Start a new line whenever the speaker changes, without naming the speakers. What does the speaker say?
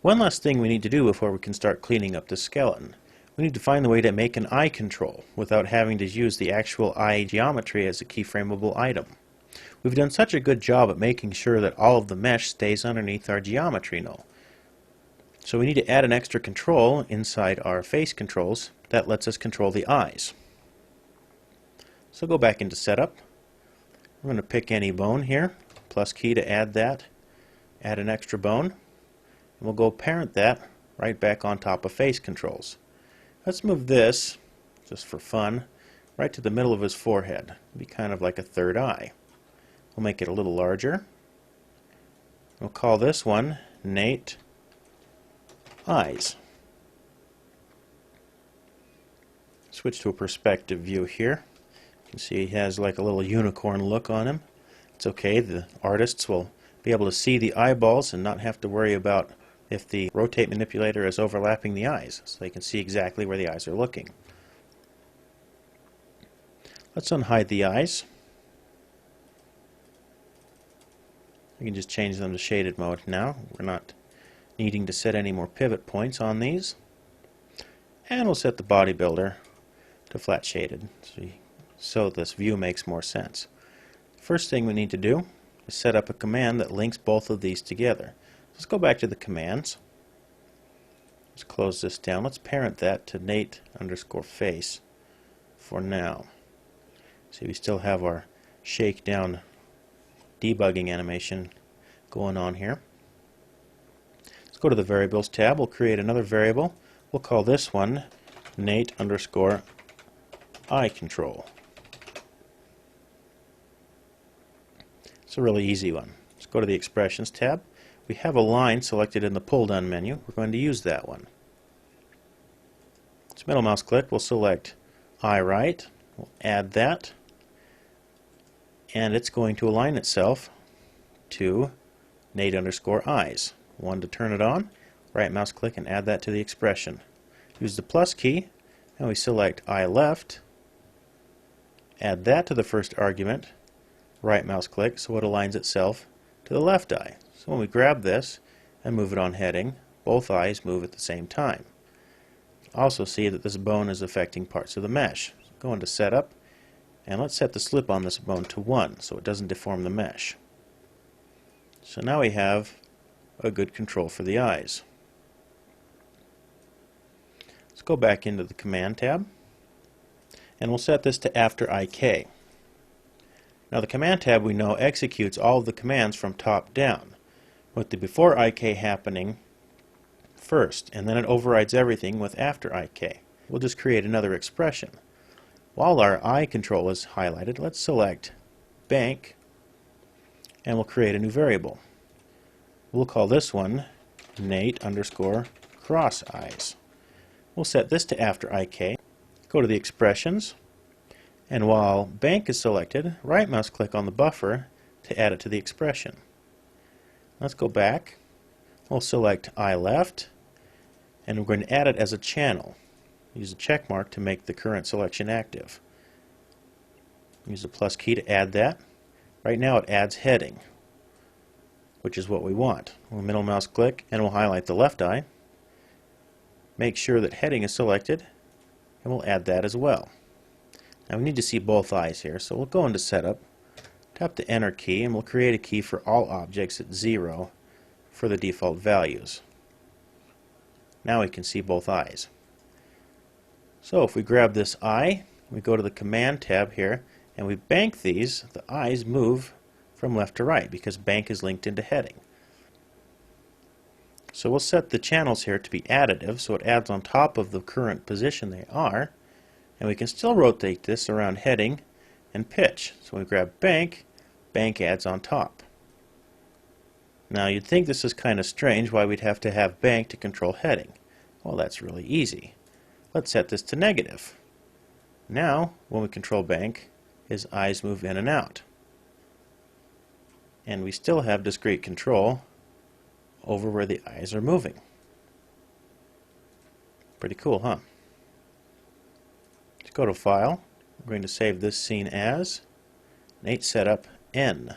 One last thing we need to do before we can start cleaning up the skeleton. We need to find the way to make an eye control without having to use the actual eye geometry as a keyframeable item. We've done such a good job at making sure that all of the mesh stays underneath our geometry null. So we need to add an extra control inside our face controls that lets us control the eyes. So go back into setup. We're going to pick any bone here, plus key to add that, add an extra bone, and we'll go parent that right back on top of face controls. Let's move this, just for fun, right to the middle of his forehead. It'll be kind of like a third eye. We'll make it a little larger. We'll call this one Nate Eyes. Switch to a perspective view here. You can see he has like a little unicorn look on him. It's okay, the artists will be able to see the eyeballs and not have to worry about if the rotate manipulator is overlapping the eyes, so they can see exactly where the eyes are looking. Let's unhide the eyes. We can just change them to shaded mode now. We're not needing to set any more pivot points on these. And we'll set the bodybuilder to flat shaded so this view makes more sense. First thing we need to do is set up a command that links both of these together. Let's go back to the commands. Let's close this down. Let's parent that to Nate_face for now. See, we still have our shakedown debugging animation going on here. Let's go to the variables tab. We'll create another variable. We'll call this one Nate_EyeControl. It's a really easy one. Let's go to the expressions tab. We have a line selected in the pull down menu. We're going to use that one. So middle mouse click, we'll select eye right. We'll add that. And it's going to align itself to Nate_eyes. One to turn it on, right mouse click and add that to the expression. Use the plus key and we select eye left. Add that to the first argument, right mouse click so it aligns itself to the left eye. So when we grab this and move it on heading, both eyes move at the same time. Also see that this bone is affecting parts of the mesh. So go into setup and let's set the slip on this bone to 1 so it doesn't deform the mesh. So now we have a good control for the eyes. Let's go back into the command tab and we'll set this to after IK. Now the command tab we know executes all of the commands from top down, with the before IK happening first, and then it overrides everything with after IK. We'll just create another expression. While our eye control is highlighted, let's select bank and we'll create a new variable. We'll call this one Nate_cross_eyes. We'll set this to after IK, go to the expressions, and while bank is selected, right mouse click on the buffer to add it to the expression. Let's go back. We'll select eye left and we're going to add it as a channel. Use a check mark to make the current selection active. Use the plus key to add that. Right now it adds heading, which is what we want. We'll middle mouse click and we'll highlight the left eye. Make sure that heading is selected and we'll add that as well. Now we need to see both eyes here, so we'll go into setup, tap the enter key, and we'll create a key for all objects at 0 for the default values. Now we can see both eyes. So if we grab this eye, we go to the command tab here, and we bank these, the eyes move from left to right because bank is linked into heading. So we'll set the channels here to be additive, so it adds on top of the current position they are. And we can still rotate this around heading and pitch. So when we grab bank, bank adds on top. Now you'd think this is kind of strange why we'd have to have bank to control heading. Well, that's really easy. Let's set this to negative. Now when we control bank, his eyes move in and out. And we still have discrete control over where the eyes are moving. Pretty cool, huh? Let's go to File. We're going to save this scene as Nate Setup N.